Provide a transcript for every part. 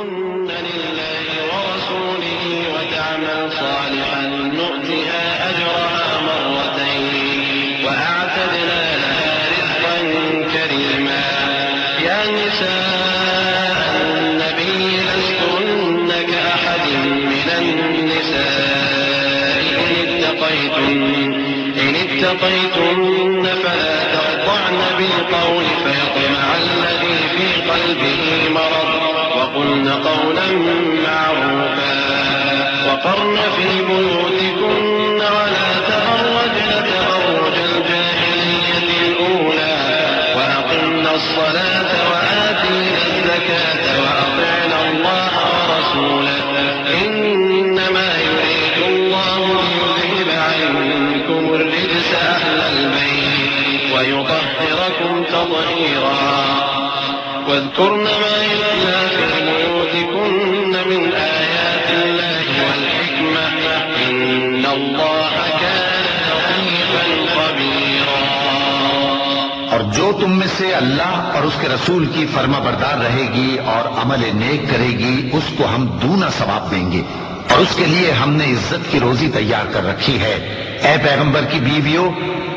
منهن لله ورسوله وتعمل صالحا نؤتها أجرها مرتين وأعتدنا لها رزقا كريما. يا نساء النبي لستن كأحد من النساء إن اتقيتن فلا تخضعن بالقول فيطمع الذي في قلبه مرض وقلن قولا معروفا. وقرن في بيوتكن ولا تبرجن تبرج الجاهلية الأولى وأقمن الصلاة وآتينا الزكاة وأطعنا الله ورسوله إنما يريد الله ليذهب عنكم الرجس أهل البيت ويطهركم تطهيرا. واذكرن ما يتلى في بيوتكن من آيات الله والحكمة إن الله كان لطيفا خبيرا. और जो तुम में से अल्लाह और उसके रसूल की फर्मा बरदार रहेगी और अमल नेक करेगी उसको हम दूना सवाब देंगे और उसके लिए हमने इज्जत की रोजी तैयार कर रखी है। ए पैगंबर की बीवियों,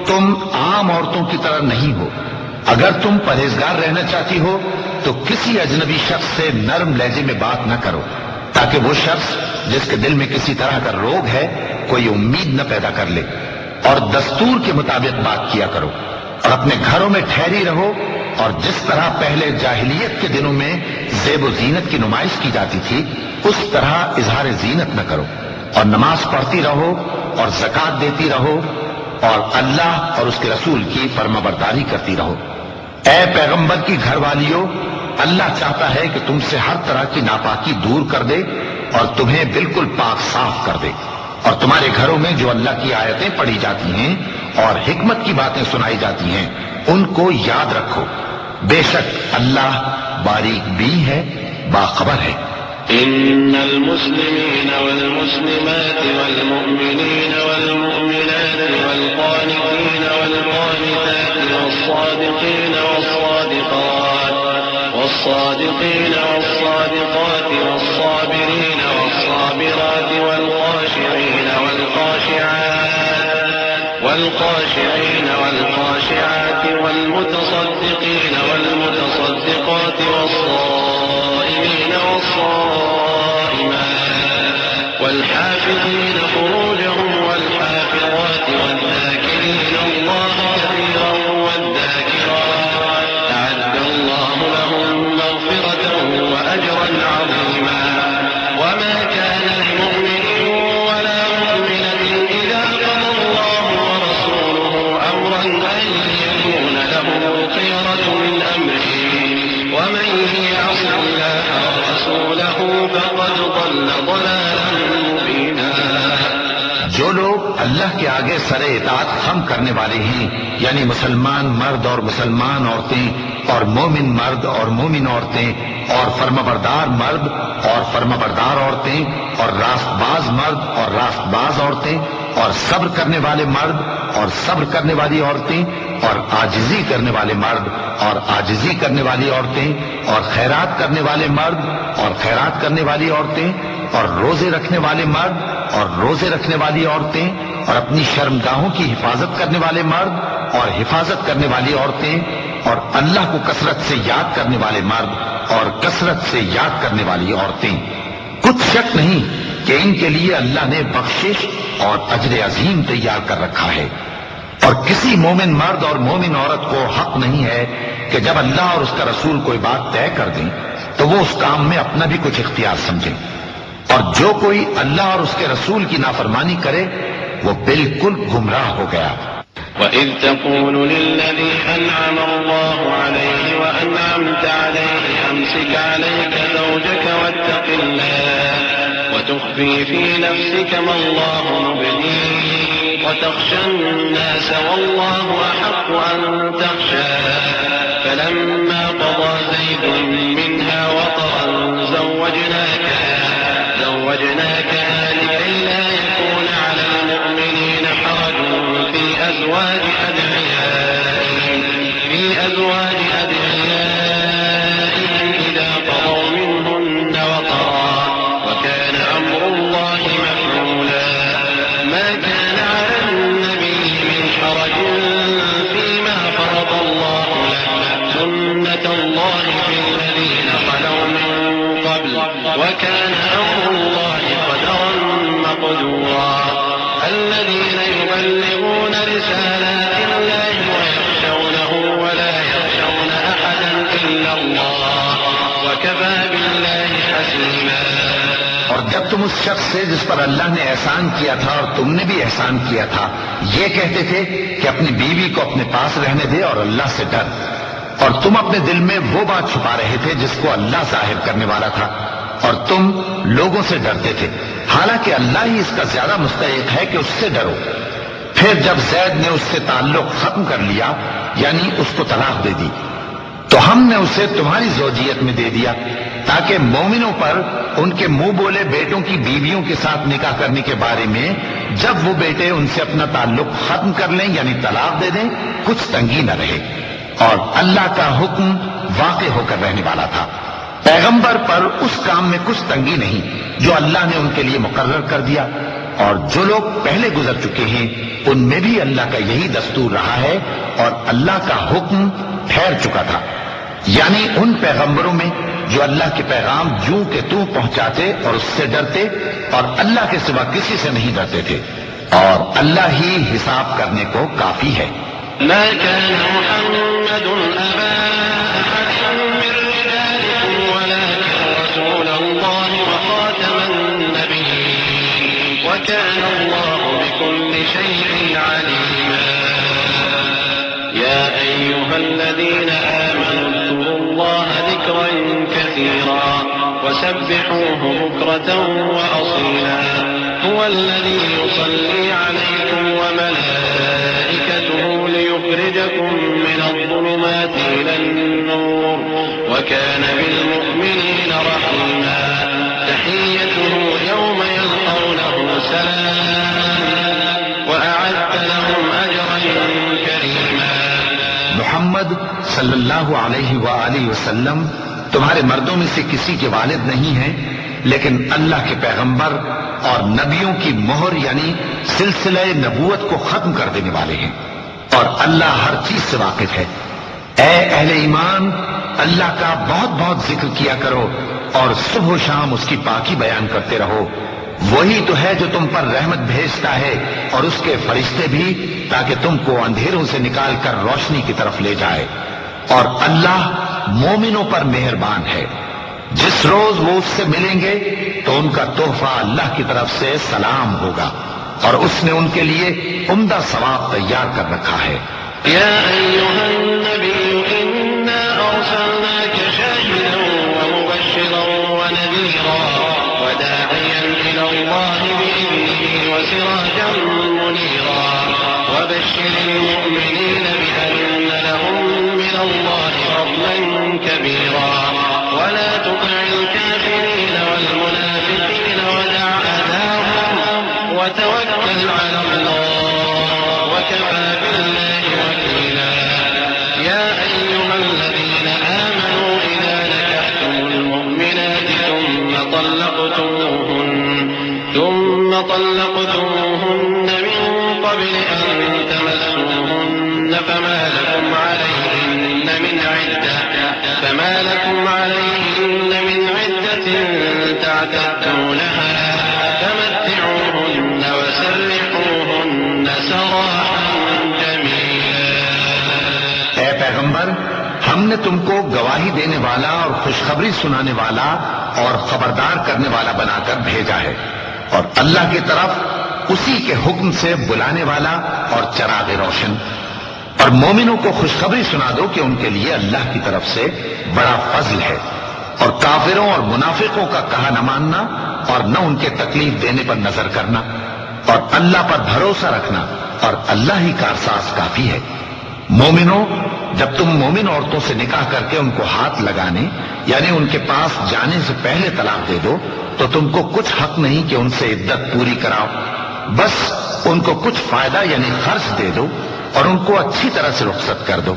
तुम आम औरतों की तरह नहीं हो। अगर तुम परहेजगार रहना चाहती हो तो किसी अजनबी शख्स से नरम लहजे में बात न करो ताकि वो शख्स जिसके दिल में किसी तरह का रोग है कोई उम्मीद न पैदा कर ले। और दस्तूर के मुताबिक बात किया करो और अपने घरों में ठहरी रहो और जिस तरह पहले जाहिलियत के दिनों में ज़ेब ज़ीनत की नुमाइश की जाती थी उस तरह इजहार ज़ीनत न करो और नमाज पढ़ती रहो और ज़कात देती रहो और अल्लाह और उसके रसूल की फर्माबरदारी करती रहो। ऐ पैगंबर की घरवालियों, अल्लाह चाहता है कि तुमसे हर तरह की नापाकी दूर कर दे और तुम्हें बिल्कुल पाक साफ कर दे और तुम्हारे घरों में जो अल्लाह की आयतें पढ़ी जाती हैं और हिकमत की बातें सुनाई जाती हैं उनको याद रखो। बेशक अल्लाह बारीक भी है, बाखबर है। इन्नल मुस्लिमीन वल मुस्लिमात वल मुमिनीन वल मुमिनात वल क़ानितीन वल क़ानितात वस्सादिक़ीन वस्सादिक़ीन वस्सादिक़ात वस्साबिरीन वस्साबिरात वल ख़ाशिईन वल ख़ाशिआत वल मुतसद्दिक़ीन वल मुतसद्दिक़ात والصائمين والصائمات والحافظين فروجهم والحافظات والذاكرين الله كثيرا والذاكرات أعد الله لهم مغفرة وأجرا عظيما. وما كان لمؤمن ولا مؤمنة إذا قضى الله ورسوله أمرا أن يكون لهم الخيرة من أمره ومن يعص الله ورسوله فقد ضل ضلالا مبينا. जो लोग अल्लाह के आगे सरे इताअत खम करने वाले हैं यानी मुसलमान मर्द और मुसलमान औरतें और मोमिन मर्द और मोमिन औरतें और फर्माबरदार मर्द और फर्माबरदार औरतें और रास्तबाज मर्द और रास्तबाज औरतें और सब्र करने वाले मर्द और सब्र करने वाली औरतें और आजिजी करने वाले मर्द और आजिजी करने वाली औरतें और खैरात करने वाले मर्द और खैरात करने वाली औरतें और रोजे रखने वाले मर्द और रोजे रखने वाली औरतें और अपनी शर्मगाहों की हिफाजत करने वाले मर्द और हिफाजत करने वाली औरतें और अल्लाह को कसरत से याद करने वाले मर्द और कसरत से याद करने वाली औरतें। कुछ शक नहीं कि इनके लिए अल्लाह ने बख्शिश और अजर अजीम तैयार कर रखा है। और किसी मोमिन मर्द और मोमिन औरत को हक नहीं है कि जब अल्लाह और उसका रसूल कोई बात तय कर दें तो वो उस काम में अपना भी कुछ इख्तियार समझे। और जो कोई अल्लाह और उसके रसूल की नाफरमानी करे वो बिल्कुल गुमराह हो गया। وإذ تقول للذي أنعم الله عليه وأنعمت عليه أمسك عليك زوجك واتق الله وتخفي في نفسك ما الله مبديه وتخشى الناس والله أحق أن تخشاه فلما قضى زيد منها وطرا زوجناكها لكي لا يكون على المؤمنين حرج في أزواج أدعيائهم إذا قضوا منهن وطرا في الذين خلوا من قبل وكان أمر الله قدرا مقدورا الذين يبلغون رسالات الله ويخشونه ولا يخشون أحدا إلا الله وكفى بالله حسيبا और जब तुम उस शख्स से जिस पर अल्लाह ने एहसान किया था और तुमने भी एहसान किया था ये कहते थे कि अपनी बीवी को अपने पास रहने दे और अल्लाह से डर, और तुम अपने दिल में वो बात छुपा रहे थे जिसको अल्लाह जाहिर करने वाला था और तुम लोगों से डरते थे, हालांकि अल्लाह ही इसका ज्यादा मुस्तहिक है कि उससे डरो। फिर जब जैद ने उससे ताल्लुक खत्म कर लिया यानी उसको तलाक दे दी तो हमने उसे तुम्हारी ज़ौजियत में दे दिया ताकि मोमिनों पर उनके मुंह बोले बेटों की बीवियों के साथ निकाह करने के बारे में जब वो बेटे उनसे अपना ताल्लुक खत्म कर लें यानी तलाक दे दें कुछ तंगी न रहे, और अल्लाह का हुक्म वाक़ई होकर रहने वाला था। पैगंबर पर उस काम में कुछ तंगी नहीं जो अल्लाह ने उनके लिए मुकर्रर कर दिया, और जो लोग पहले गुजर चुके हैं उनमें भी अल्लाह का यही दस्तूर रहा है और अल्लाह का हुक्म ठहर चुका था, यानी उन पैगंबरों में जो अल्लाह के पैगाम यूं के तू पहुंचाते और उससे डरते और अल्लाह के सिवा किसी से नहीं डरते थे, और अल्लाह ही हिसाब करने को काफी है। ما كان محمد أبا أحد من رجالكم ولكن رسول الله وخاتم النبيين وكان الله بكل شيء عليما يا أيها الذين آمنوا اذكروا الله ذكرا كثيرا وسبحوه بكرة وأصيلا هو الذي يصلي عليكم وملائكته ليخرجكم من الظلمات إلى النور وكان بالمؤمنين رحيما تحيته يوم يلقونه سلام وأعد لهم أجرا كريما मोहम्मद सल्लल्लाहु अलैहि वसल्लम तुम्हारे मर्दों में से किसी के वालिद नहीं हैं, लेकिन अल्लाह के पैगंबर और नबियों की मोहर यानी सिलसिले नबूवत को खत्म कर देने वाले हैं, और अल्लाह हर चीज से वाकिफ है। ऐ अहले ईमान, अल्लाह का बहुत बहुत जिक्र किया करो और सुबह शाम उसकी पाकी बयान करते रहो। वही तो है जो तुम पर रहमत भेजता है और उसके फरिश्ते भी, ताकि तुमको अंधेरों से निकालकर रोशनी की तरफ ले जाए, और अल्लाह मोमिनों पर मेहरबान है। जिस रोज वो उससे मिलेंगे तो उनका तोहफा अल्लाह की तरफ से सलाम होगा, और उसने उनके लिए उम्दा सवाब तैयार कर रखा है। या अय्युहन नबी इन्ना अर्सलनाका शाहिदन व मुबश्शिरन व नज़ीरा व दा'iyan इला अल्लाह बिइज़निही व सिराजन मुनीरा व बश्शिरिल मुअ्मिनीन बिअन्न लहुम मिनल्लाहि फضlan कबीरा व ला तुति'il काफिरीन वल मुनाफिकीन ودع أذاهم وتوكل على الله وكفى بالله وكيلا يا أيها الذين آمنوا إذا نكحتم المؤمنات ثم طلقتموهن من قبل أن تمسوهن فما لكم عليهن من عدة تعتدونها فمتعوهن وسرحوهن سراحا جميلا ऐ पैगंबर, हमने तुमको गवाही देने वाला और खुशखबरी सुनाने वाला और खबरदार करने वाला बनाकर भेजा है, और अल्लाह की तरफ उसी के हुक्म से बुलाने वाला और चराग रोशन। और मोमिनों को खुशखबरी सुना दो कि उनके लिए अल्लाह की तरफ से बड़ा फजल है, और काफिरों और मुनाफिकों का कहा न मानना और न उनके तकलीफ देने पर नजर करना, और अल्लाह पर भरोसा रखना, और अल्लाह ही कारसाज काफी है। मोमिनों, जब तुम मोमिन औरतों से निकाह करके उनको हाथ लगाने यानी उनके पास जाने से पहले तलाक दे दो तो तुमको कुछ हक नहीं कि उनसे इद्दत पूरी कराओ, बस उनको कुछ फायदा यानी खर्च दे दो और उनको अच्छी तरह से रुखसत कर दो।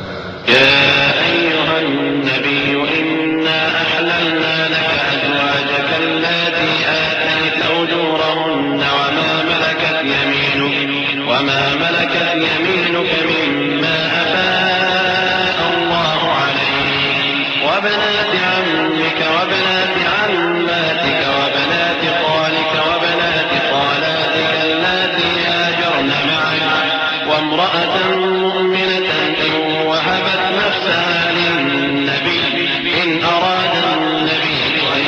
وما ملكت يمينك مما أفاء الله عليك وبنات وبنات عمك وبنات عماتك وبنات خالك وبنات خالاتك اللاتي هاجرن معك وامرأة مؤمنة إن وهبت نفسها للنبي إن أراد النبي أن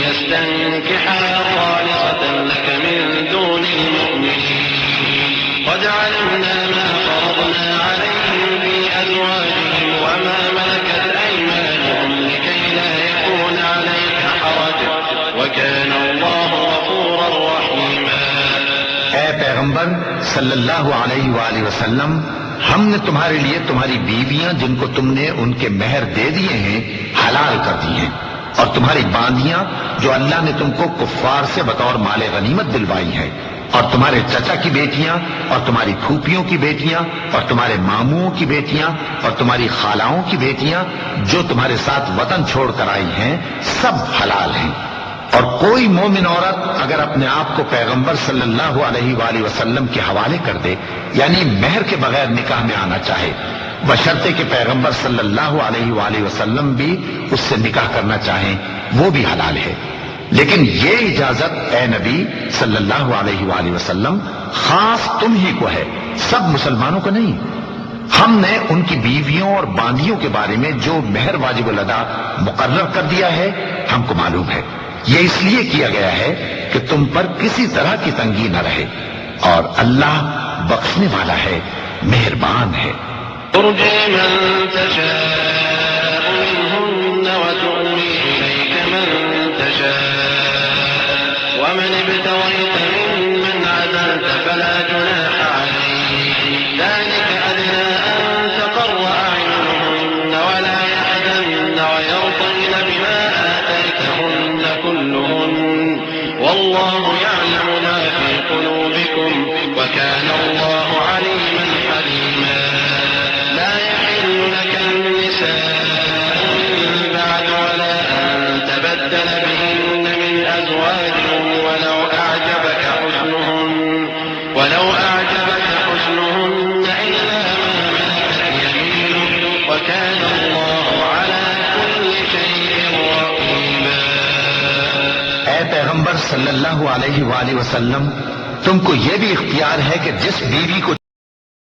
يستنكحها خالصة لك من دون المؤمنين قد علمنا ما فرضنا عليهم في أزواجهم وما ملكت أيمانهم لكي لا يكون عليك حرج وكان الله غفورا رحيما. اے پیغمبر صلی اللہ علیہ وآلہ وسلم، ہم نے تمہارے لیے تمہاری بیویاں جن کو تم نے ان کے مہر دے دیے ہیں حلال کر دی ہیں، اور تمہاری باندیاں جو اللہ نے تم کو کفار سے بطور مال غنیمت دلوائی ہیں، اور تمہارے چچا کی بیٹیاں اور تمہاری پھوپھیوں کی بیٹیاں اور تمہارے ماموں کی بیٹیاں اور تمہاری خالاؤں کی بیٹیاں جو تمہارے ساتھ وطن چھوڑ کر آئی ہیں، سب حلال ہیں۔ اور کوئی مومن عورت اگر اپنے آپ کو پیغمبر صلی اللہ علیہ وآلہ وسلم کے حوالے کر دے، یعنی مہر کے بغیر نکاح میں آنا چاہے، بشرطے کہ پیغمبر صلی اللہ علیہ وآلہ وسلم بھی اس سے نکاح کرنا چاہیں، وہ بھی حلال ہے۔ لیکن یہ اجازت اے نبی صلی اللہ علیہ وآلہ وسلم خاص تم ہی کو ہے، سب مسلمانوں کو نہیں۔ ہم نے ان کی بیویوں اور باندیوں کے بارے میں جو مہر واجب الادا مقرر کر دیا ہے ہم کو معلوم ہے، یہ اس لیے کیا گیا ہے کہ تم پر کسی طرح کی تنگی نہ رہے، اور اللہ بخشنے والا ہے، مہربان ہے۔ ترجي من تشاء منهن وتؤوي إليك من تشاء ومن ابتغيت ممن عزلت فلا جناح عليك ذلك أدنى أن تقر أعينهن ولا يحزن ويرضين بما آتيتهن كلهن والله يعلم ما في قلوبكم وكان الله عليما حليما. لا يحل لك النساء من بعد ولا أن تبدل بهن من أزواج ولو أعجبك حسنهن إلا ما ملكت يمينك وكان الله على كل شيء رقيبا. اے پیغمبر صلی اللہ علیہ وآلہ وسلم، تم کو یہ بھی اختیار ہے کہ جس بیوی کو